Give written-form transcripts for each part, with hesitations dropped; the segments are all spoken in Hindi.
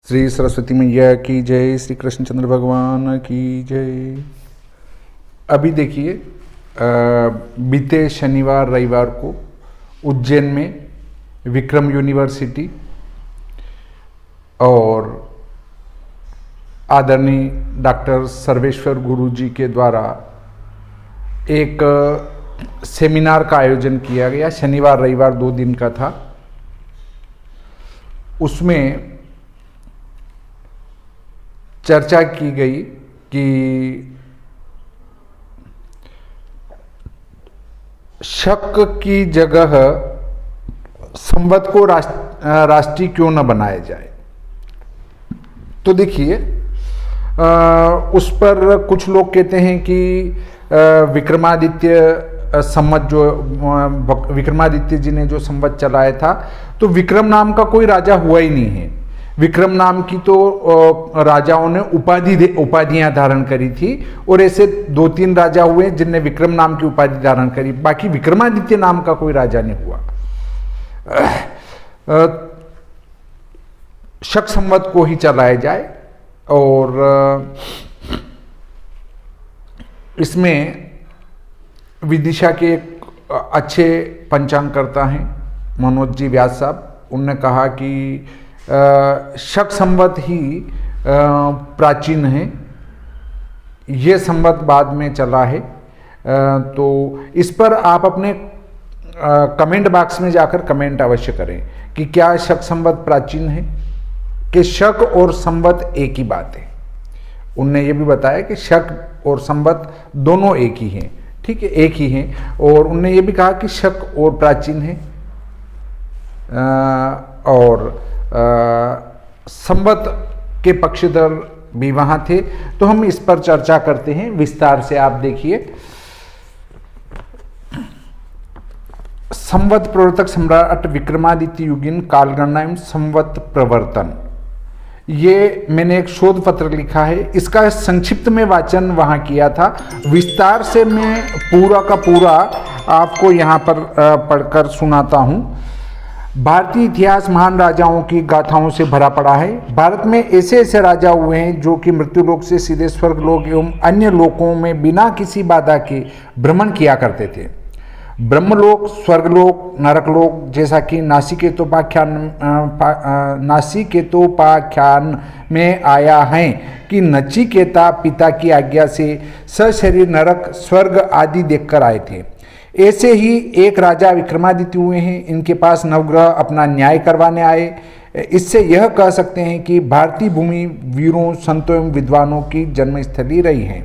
श्री सरस्वती मैया की जय, श्री कृष्णचंद्र भगवान की जय। अभी देखिए, बीते शनिवार रविवार को उज्जैन में विक्रम यूनिवर्सिटी और आदरणीय डॉक्टर सर्वेश्वर गुरुजी के द्वारा एक सेमिनार का आयोजन किया गया। शनिवार रविवार 2 दिन का था। उसमें चर्चा की गई कि शक की जगह संवत को राष्ट्रीय क्यों न बनाया जाए। तो देखिए, उस पर कुछ लोग कहते हैं कि विक्रमादित्य संवत, जो विक्रमादित्य जी ने जो संवत चलाया था, तो विक्रम नाम का कोई राजा हुआ ही नहीं है। विक्रम नाम की तो राजाओं ने उपाधियां धारण करी थी, और ऐसे 2-3 राजा हुए जिनने विक्रम नाम की उपाधि धारण करी। बाकी विक्रमादित्य नाम का कोई राजा नहीं हुआ। शक संवत को ही चलाया जाए। और इसमें विदिशा के एक अच्छे पंचांगकर्ता हैं मनोज जी व्यास साहब। उनने कहा कि शक संवत ही प्राचीन है, ये संवत बाद में चला है। तो इस पर आप अपने कमेंट बॉक्स में जाकर कमेंट अवश्य करें कि क्या शक संवत प्राचीन है, कि शक और संवत एक ही बात है। उनने ये भी बताया कि शक और संवत दोनों एक ही हैं, ठीक है, एक ही हैं। और उनने ये भी कहा कि शक और प्राचीन है और संवत के पक्षधर भी वहां थे। तो हम इस पर चर्चा करते हैं विस्तार से। आप देखिए, संवत प्रवर्तक सम्राट विक्रमादित्य युगीन कालगणना एवं संवत प्रवर्तन, ये मैंने एक शोध पत्र लिखा है। इसका संक्षिप्त में वाचन वहां किया था। विस्तार से मैं पूरा का पूरा आपको यहाँ पर पढ़कर सुनाता हूँ। भारतीय इतिहास महान राजाओं की गाथाओं से भरा पड़ा है। भारत में ऐसे ऐसे राजा हुए हैं जो कि मृत्युलोक से सीधे स्वर्गलोक एवं अन्य लोकों में बिना किसी बाधा के भ्रमण किया करते थे। ब्रह्मलोक, स्वर्गलोक, नरकलोक, जैसा कि नासिकेतोपाख्यान में आया है कि नचिकेता पिता की आज्ञा से सशरीर नरक, स्वर्ग आदि देखकर आए थे। ऐसे ही एक राजा विक्रमादित्य हुए हैं। इनके पास नवग्रह अपना न्याय करवाने आए। इससे यह कह सकते हैं कि भारतीय भूमि वीरों, संतों एवं विद्वानों की जन्मस्थली रही है।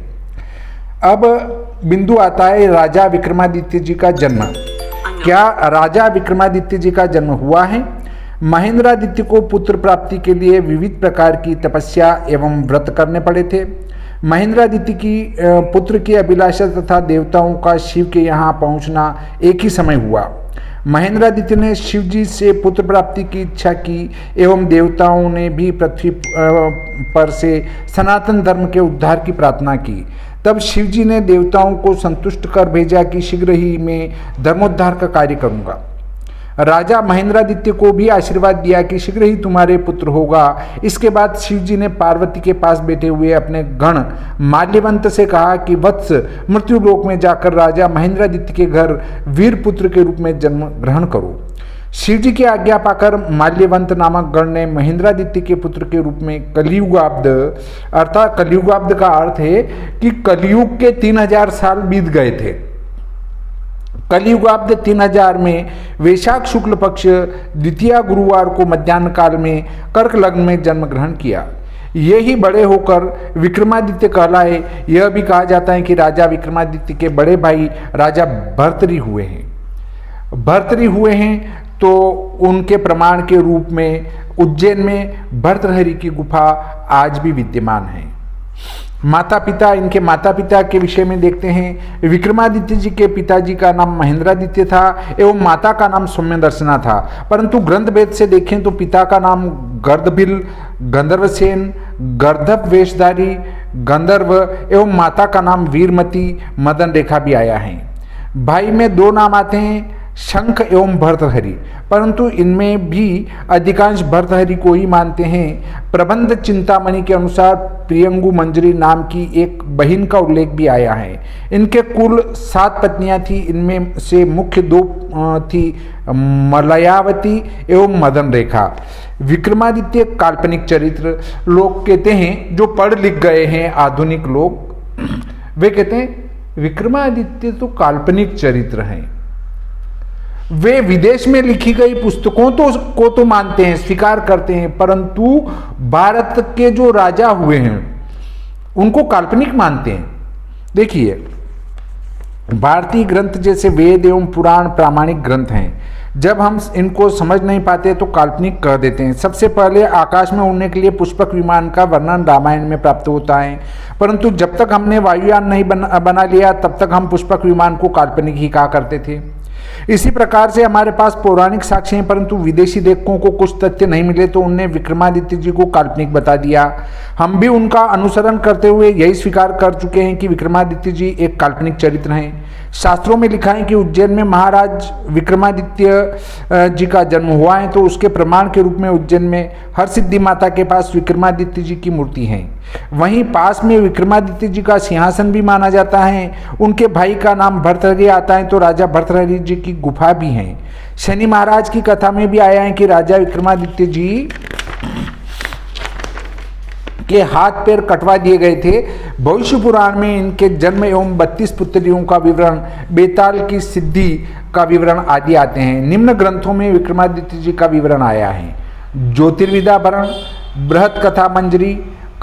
अब बिंदु आता है राजा विक्रमादित्य जी का जन्म। क्या राजा विक्रमादित्य जी का जन्म हुआ है? महेंद्रादित्य को पुत्र प्राप्ति के लिए विविध प्रकार की तपस्या एवं व्रत करने पड़े थे। महेंद्रादित्य की पुत्र की अभिलाषा तथा देवताओं का शिव के यहाँ पहुँचना एक ही समय हुआ। महेंद्रादित्य ने शिव जी से पुत्र प्राप्ति की इच्छा की एवं देवताओं ने भी पृथ्वी पर से सनातन धर्म के उद्धार की प्रार्थना की। तब शिव जी ने देवताओं को संतुष्ट कर भेजा कि शीघ्र ही मैं धर्मोद्धार का कार्य करूँगा। राजा महेंद्रादित्य को भी आशीर्वाद दिया कि शीघ्र ही तुम्हारे पुत्र होगा। इसके बाद शिव जी ने पार्वती के पास बैठे हुए अपने गण माल्यवंत से कहा कि वत्स, मृत्युलोक में जाकर राजा महेंद्रादित्य के घर वीर पुत्र के रूप में जन्म ग्रहण करो। शिव जी की आज्ञा पाकर माल्यवंत नामक गण ने महेंद्रादित्य के पुत्र के रूप में कलियुगाब्द, अर्थात कलियुगाब्द का अर्थ है कि कलियुग के 3000 साल बीत गए थे। कलियुगाब्द 3000 में वैशाख शुक्ल पक्ष द्वितीय गुरुवार को मध्याह्न काल में कर्क लग्न में जन्म ग्रहण किया। ये ही बड़े होकर विक्रमादित्य कहलाए। यह भी कहा जाता है कि राजा विक्रमादित्य के बड़े भाई राजा भर्तृहरि हुए हैं। तो उनके प्रमाण के रूप में उज्जैन में भर्तृहरि की गुफा आज भी विद्यमान है। माता पिता, इनके माता पिता के विषय में देखते हैं। विक्रमादित्य जी के पिताजी का नाम महेंद्रादित्य था एवं माता का नाम सौम्यदर्शना था। परंतु ग्रंथ भेद से देखें तो पिता का नाम गर्दभिल, गंधर्वसेन, गर्दभ वेशधारी, गंधर्व एवं माता का नाम वीरमती, मदन रेखा भी आया है। भाई में 2 नाम आते हैं, शंख एवं भर्तृहरि, परंतु इनमें भी अधिकांश भर्तृहरि को ही मानते हैं। प्रबंध चिंतामणि के अनुसार प्रियंगु मंजरी नाम की एक बहिन का उल्लेख भी आया है। इनके कुल 7 पत्नियां थी। इनमें से मुख्य 2 थी मलयावती एवं मदन रेखा। विक्रमादित्य काल्पनिक चरित्र, लोग कहते हैं जो पढ़ लिख गए हैं आधुनिक लोग, वे कहते हैं विक्रमादित्य तो काल्पनिक चरित्र हैं। वे विदेश में लिखी गई पुस्तकों को तो मानते हैं, स्वीकार करते हैं, परंतु भारत के जो राजा हुए हैं उनको काल्पनिक मानते हैं। देखिए, भारतीय ग्रंथ जैसे वेद एवं पुराण प्रामाणिक ग्रंथ हैं। जब हम इनको समझ नहीं पाते तो काल्पनिक कह देते हैं। सबसे पहले आकाश में उड़ने के लिए पुष्पक विमान का वर्णन रामायण में प्राप्त होता है, परंतु जब तक हमने वायुयान नहीं बना लिया तब तक हम पुष्पक विमान को काल्पनिक ही कहा करते थे। इसी प्रकार से हमारे पास पौराणिक साक्ष्य हैं, परंतु विदेशी लेखकों को कुछ तथ्य नहीं मिले तो उनने विक्रमादित्य जी को काल्पनिक बता दिया। हम भी उनका अनुसरण करते हुए यही स्वीकार कर चुके हैं कि विक्रमादित्य जी एक काल्पनिक चरित्र हैं। शास्त्रों में लिखा है कि उज्जैन में महाराज विक्रमादित्य जी का जन्म हुआ है, तो उसके प्रमाण के रूप में उज्जैन में हरसिद्धि माता के पास विक्रमादित्य जी की मूर्ति है। वहीं पास में विक्रमादित्य जी का सिंहासन भी माना जाता है। उनके भाई का नाम भर्तृहरि आता है, तो राजा भर्तृहरि जी की गुफा भी है। शनि महाराज की कथा में भी आया है कि राजा विक्रमादित्य जी के हाथ पैर कटवा दिए गए थे। भविष्य पुराण में इनके जन्म एवं 32 पुत्रियों का विवरण, बेताल की सिद्धि का विवरण आदि आते हैं। निम्न ग्रंथों में विक्रमादित्य जी का विवरण आया है: ज्योतिर्विदाभरण, बृहत कथा मंजरी,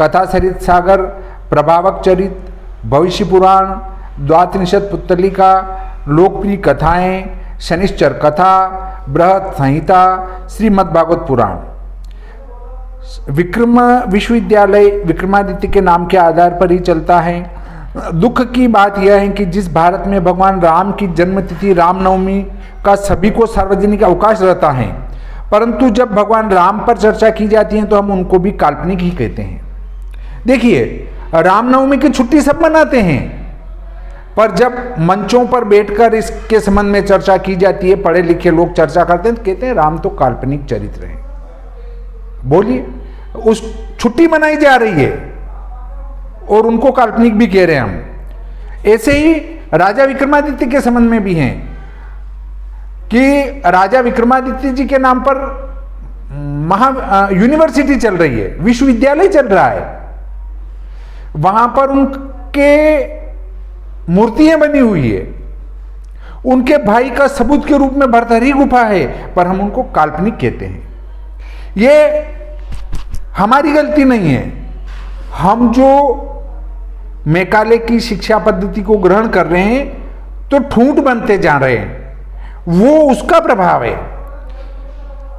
कथा सरित सागर, प्रभावक चरित, भविष्य पुराण, द्वात्रिशत पुत्तलिका, लोकप्रिय कथाएं, शनिश्चर कथा, बृहत संहिता, श्रीमद्भागवत पुराण। विक्रम विश्वविद्यालय विक्रमादित्य के नाम के आधार पर ही चलता है। दुख की बात यह है कि जिस भारत में भगवान राम की जन्मतिथि रामनवमी का सभी को सार्वजनिक अवकाश रहता है, परंतु जब भगवान राम पर चर्चा की जाती है तो हम उनको भी काल्पनिक ही कहते हैं। देखिए, रामनवमी की छुट्टी सब मनाते हैं, पर जब मंचों पर बैठकर इसके संबंध में चर्चा की जाती है, पढ़े लिखे लोग चर्चा करते हैं तो कहते हैं राम तो काल्पनिक चरित्र है। बोलिए, उस छुट्टी मनाई जा रही है और उनको काल्पनिक भी कह रहे हैं हम। ऐसे ही राजा विक्रमादित्य के संबंध में भी हैं कि राजा विक्रमादित्य जी के नाम पर यूनिवर्सिटी चल रही है, विश्वविद्यालय चल रहा है, वहां पर उनके मूर्तियां बनी हुई है। उनके भाई का सबूत के रूप में भर्तृहरि गुफा है, पर हम उनको काल्पनिक कहते हैं। ये हमारी गलती नहीं है। हम जो मैकाले की शिक्षा पद्धति को ग्रहण कर रहे हैं तो ठूंठ बनते जा रहे हैं, वो उसका प्रभाव है।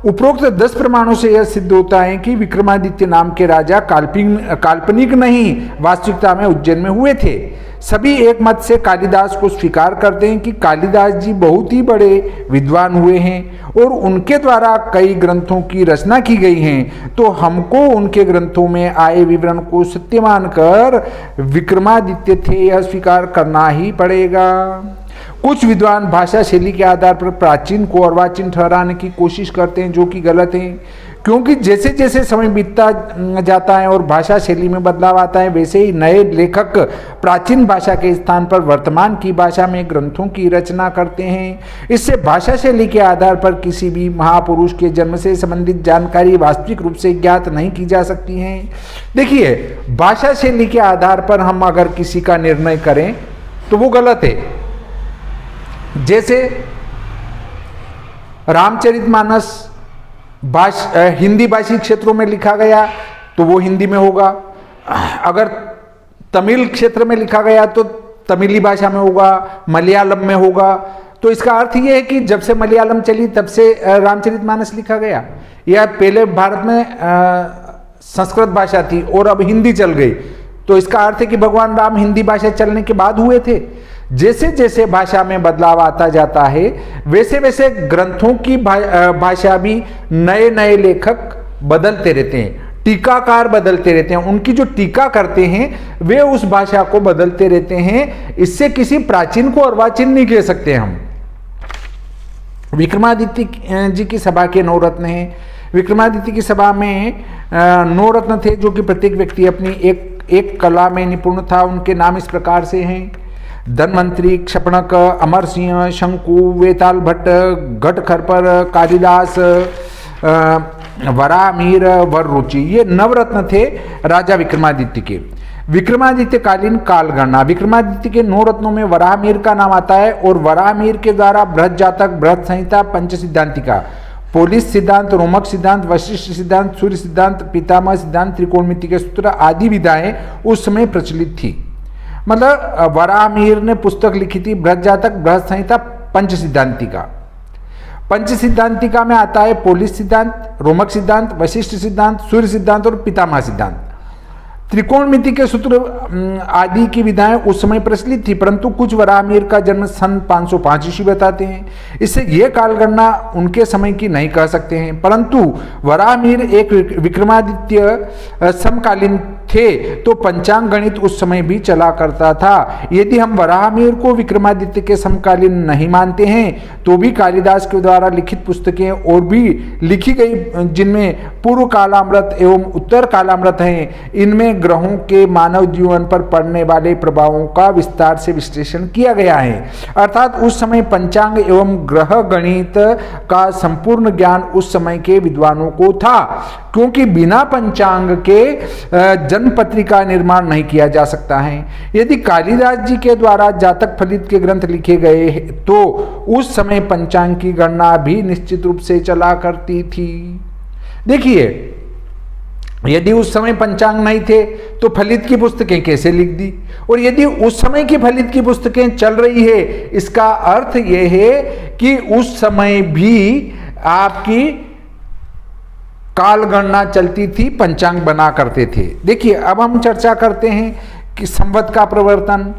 उपरोक्त 10 प्रमाणों से यह सिद्ध होता है कि विक्रमादित्य नाम के राजा काल्पनिक नहीं, वास्तविकता में उज्जैन में हुए थे। सभी एक मत से कालिदास को स्वीकार करते हैं कि कालिदास जी बहुत ही बड़े विद्वान हुए हैं और उनके द्वारा कई ग्रंथों की रचना की गई हैं, तो हमको उनके ग्रंथों में आए विवरण को सत्य मानकर विक्रमादित्य थे यह स्वीकार करना ही पड़ेगा। कुछ विद्वान भाषा शैली के आधार पर प्राचीन को अर्वाचीन ठहराने की कोशिश करते हैं, जो कि गलत है, क्योंकि जैसे जैसे समय बीतता जाता है और भाषा शैली में बदलाव आता है, वैसे ही नए लेखक प्राचीन भाषा के स्थान पर वर्तमान की भाषा में ग्रंथों की रचना करते हैं। इससे भाषा शैली के आधार पर किसी भी महापुरुष के जन्म से संबंधित जानकारी वास्तविक रूप से ज्ञात नहीं की जा सकती है। देखिए, भाषा शैली के आधार पर हम अगर किसी का निर्णय करें तो वो गलत है। जैसे रामचरितमानस हिंदी भाषी क्षेत्रों में लिखा गया तो वो हिंदी में होगा, अगर तमिल क्षेत्र में लिखा गया तो तमिली भाषा में होगा, मलयालम में होगा। तो इसका अर्थ ये है कि जब से मलयालम चली तब से रामचरितमानस लिखा गया, या पहले भारत में संस्कृत भाषा थी और अब हिंदी चल गई, तो इसका अर्थ है कि भगवान राम हिंदी भाषा चलने के बाद हुए थे। जैसे जैसे भाषा में बदलाव आता जाता है वैसे वैसे ग्रंथों की भाषा भी नए नए लेखक बदलते रहते हैं, टीकाकार बदलते रहते हैं, उनकी जो टीका करते हैं वे उस भाषा को बदलते रहते हैं। इससे किसी प्राचीन को अर्वाचीन नहीं कह सकते हम। विक्रमादित्य जी की सभा के 9 रत्न हैं। विक्रमादित्य की सभा में 9 रत्न थे, जो कि प्रत्येक व्यक्ति अपनी एक कला में निपुण था। उनके नाम इस प्रकार से हैं: धनवंतरी, क्षपणक, अमर सिंह, शंकु, वेताल भट्ट, घट खरपर, कालिदास, वरामीर, वररुचि। ये नवरत्न थे राजा विक्रमादित्य के। विक्रमादित्य कालीन कालगणना। विक्रमादित्य के 9 रत्नों में वराहमिहिर का नाम आता है और वराहमिहिर के द्वारा बृहद जातक, बृहद संहिता, पंच सिद्धांतिका, पोलिस सिद्धांत, रोमक सिद्धांत, वशिष्ठ सिद्धांत, सूर्य सिद्धांत, पितामह सिद्धांत, त्रिकोणमिति के सूत्र आदि विधाएं उस समय प्रचलित थी। मतलब वराहमिहिर ने पुस्तक लिखी थी बृहद जातक, बृहद संहिता, पंच सिद्धांतिका। पंच सिद्धांतिका में आता है पोलिस सिद्धांत, रोमक सिद्धांत, वशिष्ठ सिद्धांत, सूर्य सिद्धांत और पितामह सिद्धांत। त्रिकोणमिति के सूत्र आदि की विधाएं उस समय प्रचलित थी, परंतु कुछ वराहमिहिर का जन्म सन 505 ईस्वी बताते हैं। इससे यह कालगणना उनके समय की नहीं कह सकते हैं, परंतु वराहमिहिर एक विक्रमादित्य समकालीन थे, तो पंचांग गणित उस समय भी चला करता था। यदि हम वराहमिहिर को विक्रमादित्य के समकालीन नहीं मानते हैं, तो भी कालिदास के द्वारा लिखित पुस्तकें और भी लिखी गई, जिनमें पूर्व कालामृत एवं उत्तर कालामृत हैं, इनमें ग्रहों के मानव जीवन पर पड़ने वाले प्रभावों का विस्तार से विश्लेषण किया गया है। अर्थात उस समय पंचांग एवं ग्रह गणित का संपूर्ण ज्ञान उस समय के विद्वानों को था, क्योंकि बिना पंचांग के जन्मपत्री का निर्माण नहीं किया जा सकता है। यदि कालिदास जी के द्वारा जातक फलित के ग्रंथ लिखे गए तो उस समय पंचांग की गणना भी निश्चित रूप से चला करती थी। देखिए, यदि उस समय पंचांग नहीं थे तो फलित की पुस्तकें कैसे लिख दी, और यदि उस समय की फलित की पुस्तकें चल रही है, इसका अर्थ यह है कि उस समय भी आपकी काल गणना चलती थी, पंचांग बना करते थे। देखिए, अब हम चर्चा करते हैं कि संवत का प्रवर्तन।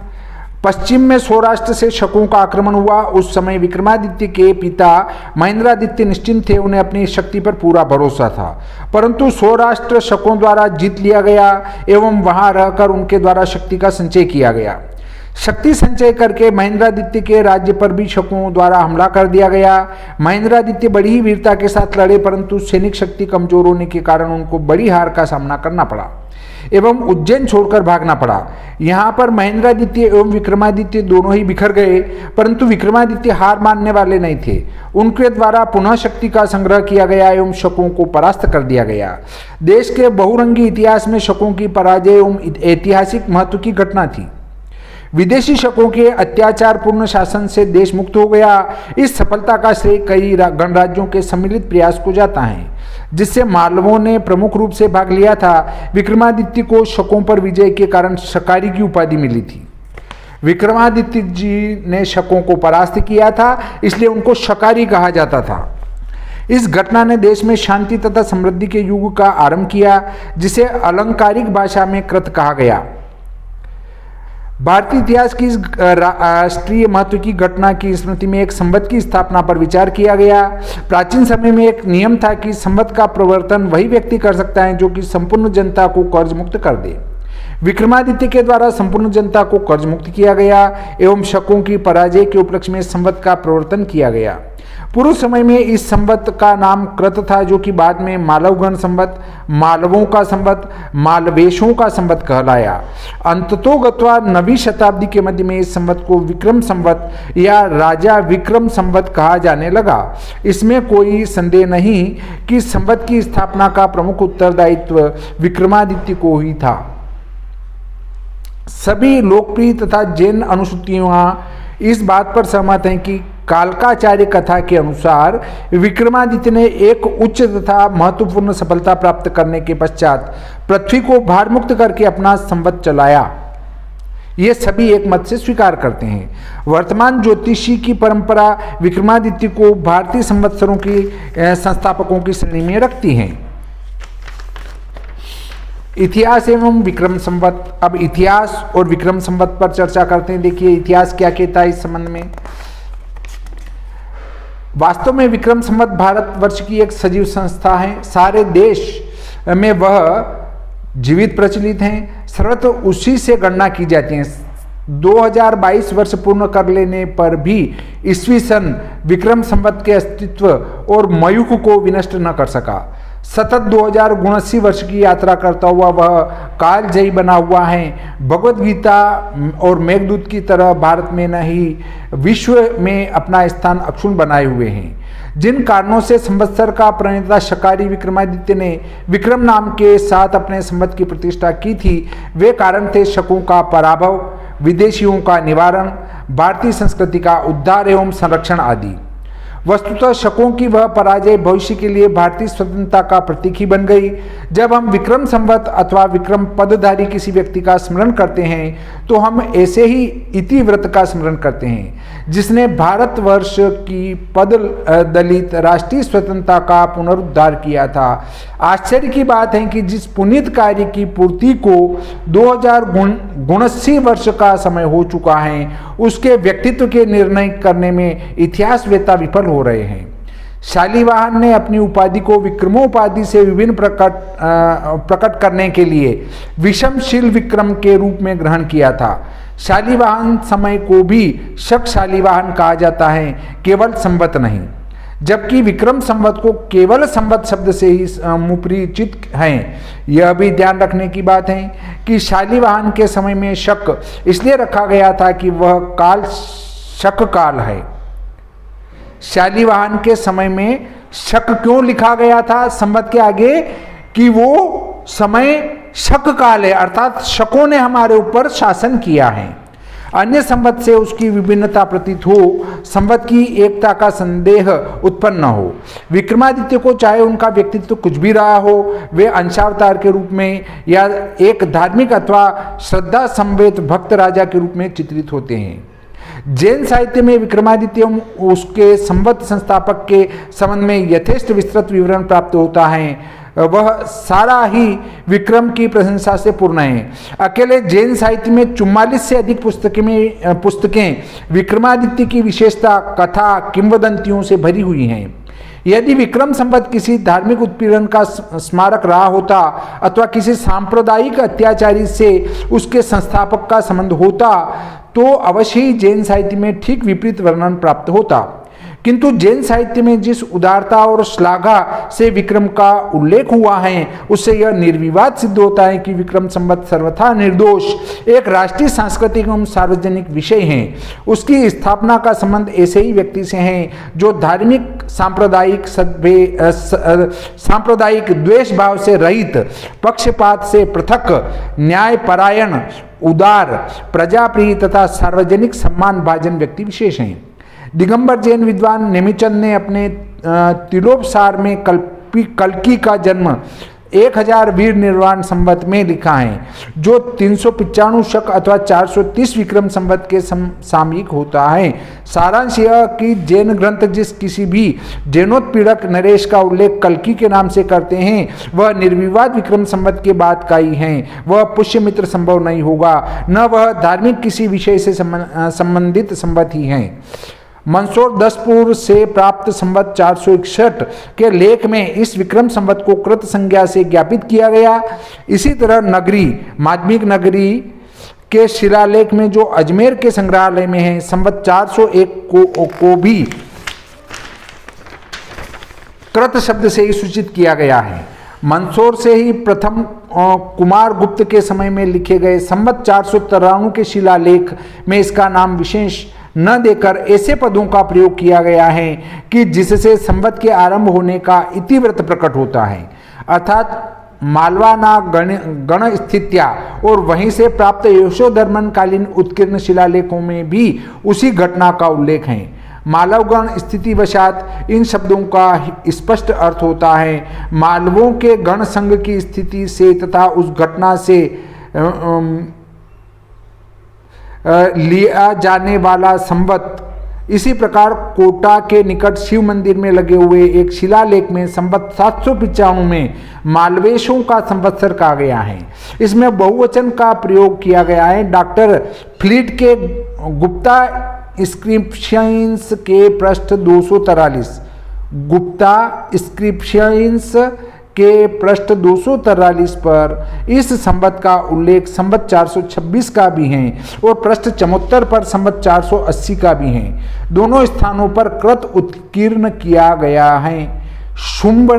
पश्चिम में सौराष्ट्र से शकों का आक्रमण हुआ। उस समय विक्रमादित्य के पिता महेंद्रादित्य निश्चिंत थे, उन्हें अपनी शक्ति पर पूरा भरोसा था, परंतु सौराष्ट्र शकों द्वारा जीत लिया गया एवं वहां रहकर उनके द्वारा शक्ति का संचय किया गया। शक्ति संचय करके महेंद्रादित्य के राज्य पर भी शकों द्वारा हमला कर दिया गया। महेंद्रादित्य बड़ी ही वीरता के साथ लड़े, परंतु सैनिक शक्ति कमजोर होने के कारण उनको बड़ी हार का सामना करना पड़ा एवं उज्जैन छोड़कर भागना पड़ा। यहाँ पर महेंद्रादित्य एवं विक्रमादित्य दोनों ही बिखर गए, परंतु विक्रमादित्य हार मानने वाले नहीं थे। उनके द्वारा पुनः शक्ति का संग्रह किया गया एवं शकों को परास्त कर दिया गया। देश के बहुरंगी इतिहास में शकों की पराजय एवं ऐतिहासिक महत्व की घटना थी। विदेशी शकों के अत्याचारपूर्ण शासन से देश मुक्त हो गया। इस सफलता का श्रेय कई गणराज्यों के सम्मिलित प्रयास को जाता है, जिससे मालवों ने प्रमुख रूप से भाग लिया था। विक्रमादित्य को शकों पर विजय के कारण शकारी की उपाधि मिली थी। विक्रमादित्य जी ने शकों को परास्त किया था, इसलिए उनको शकारी कहा जाता था। इस घटना ने देश में शांति तथा समृद्धि के युग का आरंभ किया, जिसे अलंकारिक भाषा में कृत कहा गया। भारतीय इतिहास की इस राष्ट्रीय महत्व की घटना की स्मृति में एक संवत की स्थापना पर विचार किया गया। प्राचीन समय में एक नियम था कि संवत का प्रवर्तन वही व्यक्ति कर सकता है जो कि संपूर्ण जनता को कर्ज मुक्त कर दे। विक्रमादित्य के द्वारा संपूर्ण जनता को कर्ज मुक्त किया गया एवं शकों की पराजय के उपलक्ष्य में संवत का प्रवर्तन किया गया। पूर्व समय में इस संवत का नाम कृत था, जो कि बाद में मालवगण संवत, मालवों का संवत, मालवेशों का संवत कहलाया। अंततोगत्वा 9वीं शताब्दी के मध्य में इस संवत को विक्रम संवत या राजा विक्रम संवत कहा जाने लगा। इसमें कोई संदेह नहीं कि संवत की स्थापना का प्रमुख उत्तरदायित्व विक्रमादित्य को ही था। सभी लोकप्रिय तथा जैन अनुसूचियां इस बात पर सहमत हैं कि कालकाचार्य कथा के अनुसार विक्रमादित्य ने एक उच्च तथा महत्वपूर्ण सफलता प्राप्त करने के पश्चात पृथ्वी को भार मुक्त करके अपना संवत चलाया। ये सभी एक मत से स्वीकार करते हैं। वर्तमान ज्योतिषी की परंपरा विक्रमादित्य को भारतीय संवत्सरों की संस्थापकों की श्रेणी में रखती हैं। इतिहास एवं विक्रम संवत। अब इतिहास और विक्रम संवत पर चर्चा करते हैं। देखिए, इतिहास क्या कहता है इस संबंध में। वास्तव में विक्रम संवत भारतवर्ष की एक सजीव संस्था है। सारे देश में वह जीवित प्रचलित हैं। सर्वत्र उसी से गणना की जाती है। 2022 वर्ष पूर्ण कर लेने पर भी ईस्वी सन विक्रम संवत के अस्तित्व और मयूख को विनष्ट न कर सका। सतत 2079 वर्ष की यात्रा करता हुआ वह कालजयी बना हुआ है। भगवद गीता और मेघदूत की तरह भारत में न ही विश्व में अपना स्थान अक्षुण्ण बनाए हुए हैं। जिन कारणों से संवत्सर का प्रणेता शकारि विक्रमादित्य ने विक्रम नाम के साथ अपने संवत की प्रतिष्ठा की थी, वे कारण थे शकों का पराभव, विदेशियों का निवारण, भारतीय संस्कृति का उद्धार एवं संरक्षण आदि। वस्तुतः शकों की वह पराजय भविष्य के लिए भारतीय स्वतंत्रता का प्रतीक ही बन गई। जब हम विक्रम संवत अथवा विक्रम पदधारी किसी व्यक्ति का स्मरण करते हैं तो हम ऐसे ही इति व्रत का स्मरण करते हैं जिसने भारतवर्ष की पद दलित राष्ट्रीय स्वतंत्रता का पुनरुद्धार किया था। आश्चर्य की बात है कि जिस पुनीत कार्य की पूर्ति को 2079 वर्ष का समय हो चुका है, उसके व्यक्तित्व के निर्णय करने में इतिहासवेत्ता विफल हो रहे हैं। शालिवाहन ने अपनी उपाधि को विक्रमोपाधि से विभिन्न प्रकट करने के लिए विषमशील विक्रम के रूप में ग्रहण किया था। शालिवाहन समय को भी शक शालिवाहन कहा जाता है, केवल संवत नहीं, जबकि विक्रम संवत को केवल संवत शब्द से ही मुपरिचित हैं। यह भी ध्यान रखने की बात है कि शालिवाहन के समय में शक इसलिए रखा गया था कि वह काल शक काल है। शालिवाहन के समय में शक क्यों लिखा गया था संवत के आगे? कि वो समय शक काल है, अर्थात शकों ने हमारे ऊपर शासन किया है। अन्य संवत से उसकी विभिन्नता प्रतीत हो, संवत की एकता का संदेह उत्पन्न न हो। विक्रमादित्य को चाहे उनका व्यक्तित्व कुछ भी रहा हो, वे अंशावतार के रूप में या एक धार्मिक अथवा श्रद्धा संवेद भक्त राजा के रूप में चित्रित होते हैं। जैन साहित्य में विक्रमादित्य उसके संवत संस्थापक के संबंध में यथेष्ट विस्तृत विवरण प्राप्त होता है। वह सारा ही विक्रम की प्रशंसा से पूर्ण है। अकेले जैन साहित्य में 44 से अधिक पुस्तकें विक्रमादित्य की विशेषता, कथा, किंवदंतियों से भरी हुई हैं। यदि विक्रम संवत किसी धार्मिक उत्पीड़न का स्मारक रहा होता अथवा किसी सांप्रदायिक अत्याचारी से उसके संस्थापक का संबंध होता तो अवश्य ही जैन साहित्य में ठीक विपरीत वर्णन प्राप्त होता। किंतु जैन साहित्य में जिस उदारता और श्लाघा से विक्रम का उल्लेख हुआ है, उससे यह निर्विवाद सिद्ध होता है कि विक्रम संवत सर्वथा निर्दोष एक राष्ट्रीय सांस्कृतिक एवं सार्वजनिक विषय है। उसकी स्थापना का संबंध ऐसे ही व्यक्ति से है जो धार्मिक, सांप्रदायिक द्वेष भाव से रहित, पक्षपात से पृथक, न्यायपरायण, उदार, प्रजाप्रिय तथा सार्वजनिक सम्मान भाजन व्यक्ति विशेष हैं। दिगंबर जैन विद्वान नेमिचंद ने अपने तिलोपसार में कल्की का जन्म 1000 वीर निर्वाण संवत में लिखा है, जो 395 शक अथवा 430 विक्रम संवत के सामयिक होता है। सारांश यह कि जैन ग्रंथ जिस किसी भी जैनोत्पीड़क नरेश का उल्लेख कल्की के नाम से करते हैं, वह निर्विवाद विक्रम संवत के बाद का ही है। वह पुष्यमित्र संभव नहीं होगा, न वह धार्मिक किसी विषय से संबंधित संवत ही है। मंदसौर 10 पूर्व से प्राप्त संवत 461 के लेख में इस विक्रम संवत को कृत संज्ञा से ज्ञापित किया गया। इसी तरह नगरी, माध्यमिक नगरी के शिलालेख में जो अजमेर के संग्रहालय में है, संवत 401 को भी कृत शब्द से ही सूचित किया गया है। मंदसौर से ही प्रथम कुमार गुप्त के समय में लिखे गए संवत 493 के शिलालेख में इसका नाम विशेष न देकर ऐसे पदों का प्रयोग किया गया है कि जिससे संवत के आरंभ होने का इतिव्रत प्रकट होता है, अर्थात मालवाना गण स्थित्या, और वहीं से प्राप्त यशोधर्मन कालीन उत्कीर्ण शिलालेखों में भी उसी घटना का उल्लेख है। मालवगण स्थिति वशात इन शब्दों का स्पष्ट अर्थ होता है मालवों के गण संघ की स्थिति से तथा उस घटना से लिया जाने वाला संवत। इसी प्रकार कोटा के निकट शिव मंदिर में लगे हुए एक शिलालेख में संवत 795 में मालवेशों का संवत्सर कहा गया है। इसमें बहुवचन का प्रयोग किया गया है। डॉक्टर फ्लीट के गुप्ता इंस्क्रिप्शंस के पृष्ठ 243, गुप्ता इंस्क्रिप्शंस के पृष्ठ 243 पर इस संवत का उल्लेख संवत 426 का भी है और पृष्ठ 74 पर संवत 480 का भी है। दोनों स्थानों पर कृत उत्कीर्ण किया गया है। शुंभ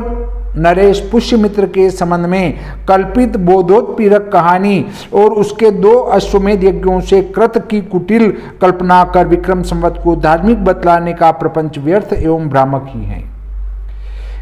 नरेश पुष्यमित्र के संबंध में कल्पित बोधोत्पीड़क कहानी और उसके 2 अश्वमेध यज्ञों से कृत की कुटिल कल्पना कर विक्रम संवत को धार्मिक बतलाने का प्रपंच व्यर्थ एवं भ्रामक ही है।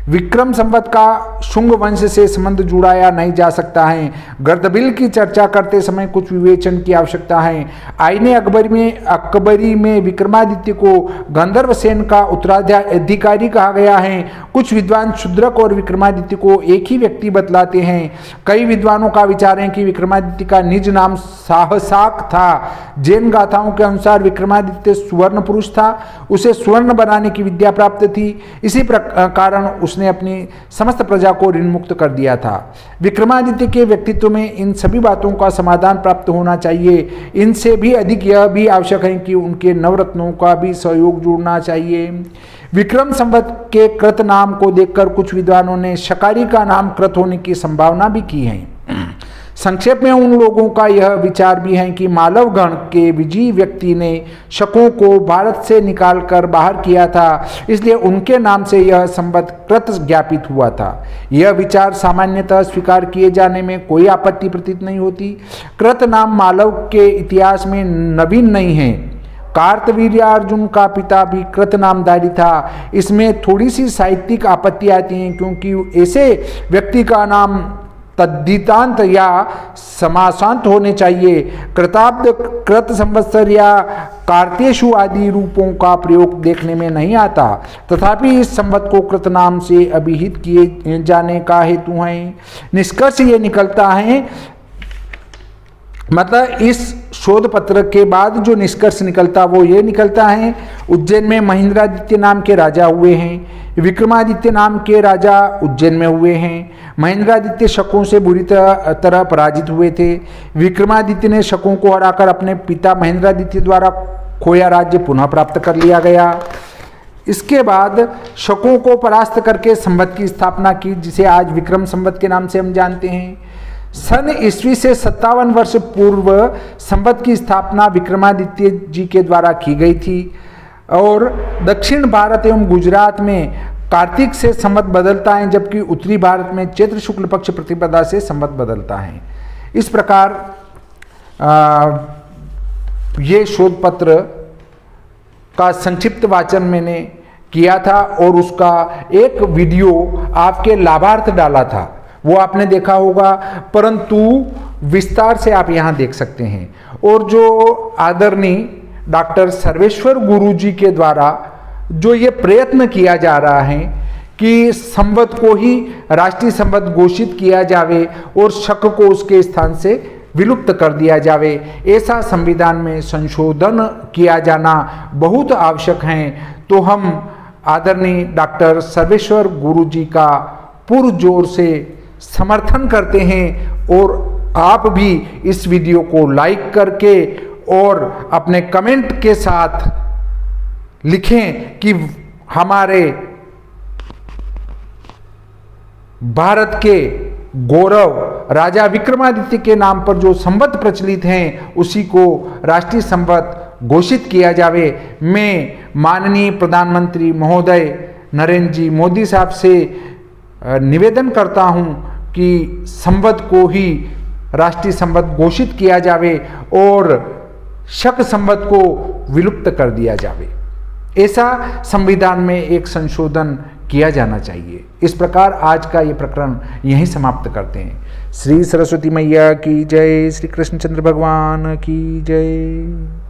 विक्रम संवत का शुंग वंश से संबंध जुड़ाया नहीं जा सकता है। गर्दबिल की चर्चा करते समय कुछ विवेचन की आवश्यकता है। आईने अकबरी में विक्रमादित्य को गंधर्व सेन का उत्तराधिकारी कहा गया है। कुछ विद्वान शूद्रक और विक्रमादित्य को एक ही व्यक्ति बतलाते हैं। कई विद्वानों का विचार है कि विक्रमादित्य का निज नाम साहसाक था। जैन गाथाओं के अनुसार विक्रमादित्य सुवर्ण पुरुष था, उसे स्वर्ण बनाने की विद्या प्राप्त थी, इसी कारण उसने अपनी समस्त प्रजा को ऋण मुक्त कर दिया था। विक्रमादित्य के व्यक्तित्व में इन सभी बातों का समाधान प्राप्त होना चाहिए। इनसे भी अधिक यह भी आवश्यक है कि उनके नवरत्नों का भी सहयोग जुड़ना चाहिए। विक्रम संवत के कृत नाम को देखकर कुछ विद्वानों ने शकारी का नाम कृत होने की संभावना भी की है। संक्षेप में उन लोगों का यह विचार भी है कि मालव गण के विजयी व्यक्ति ने शकों को भारत से निकालकर बाहर किया था, इसलिए उनके नाम से यह संवत कृत ज्ञापित हुआ था। यह विचार सामान्यतः स्वीकार किए जाने में कोई आपत्ति प्रतीत नहीं होती। कृत नाम मालव के इतिहास में नवीन नहीं है। कार्तवीर्यार्जुन का पिता भी कृत नामधारी था। इसमें थोड़ी सी साहित्यिक आपत्ति आती है, क्योंकि ऐसे व्यक्ति का नाम तद्धितांत या समासांत होने चाहिए। कृताब्द, कृत संवत्सर या कार्तेशु आदि रूपों का प्रयोग देखने में नहीं आता। तथापि इस संवत को कृत नाम से अभिहित किए जाने का हेतु है। निष्कर्ष ये निकलता है, मतलब इस शोध पत्र के बाद जो निष्कर्ष निकलता वो ये निकलता है, उज्जैन में महेंद्रादित्य नाम के राजा हुए हैं। विक्रमादित्य नाम के राजा उज्जैन में हुए हैं। महेंद्रादित्य शकों से बुरी तरह पराजित हुए थे। विक्रमादित्य ने शकों को हराकर अपने पिता महेंद्रादित्य द्वारा खोया राज्य पुनः प्राप्त कर लिया गया। इसके बाद शकों को परास्त करके संवत की स्थापना की, जिसे आज विक्रम संवत के नाम से हम जानते हैं। सन ईस्वी से 57 वर्ष पूर्व संवत की स्थापना विक्रमादित्य जी के द्वारा की गई थी और दक्षिण भारत एवं गुजरात में कार्तिक से संवत बदलता है, जबकि उत्तरी भारत में चैत्र शुक्ल पक्ष प्रतिपदा से संवत बदलता है। इस प्रकार ये शोध पत्र का संक्षिप्त वाचन मैंने किया था और उसका एक वीडियो आपके लाभार्थ डाला था, वो आपने देखा होगा, परंतु विस्तार से आप यहाँ देख सकते हैं। और जो आदरणीय डॉक्टर सर्वेश्वर गुरुजी के द्वारा जो ये प्रयत्न किया जा रहा है कि संवत को ही राष्ट्रीय संवत घोषित किया जावे और शक को उसके स्थान से विलुप्त कर दिया जावे, ऐसा संविधान में संशोधन किया जाना बहुत आवश्यक है। तो हम आदरणीय डॉक्टर सर्वेश्वर गुरुजी का पुरजोर से समर्थन करते हैं और आप भी इस वीडियो को लाइक करके और अपने कमेंट के साथ लिखें कि हमारे भारत के गौरव राजा विक्रमादित्य के नाम पर जो संवत प्रचलित हैं उसी को राष्ट्रीय संवत घोषित किया जावे। मैं माननीय प्रधानमंत्री महोदय नरेंद्र जी मोदी साहब से निवेदन करता हूं कि संवत को ही राष्ट्रीय संवत घोषित किया जावे और शक संवत को विलुप्त कर दिया जावे। ऐसा संविधान में एक संशोधन किया जाना चाहिए। इस प्रकार आज का ये प्रकरण यहीं समाप्त करते हैं। श्री सरस्वती मैया की जय, श्री कृष्णचंद्र भगवान की जय।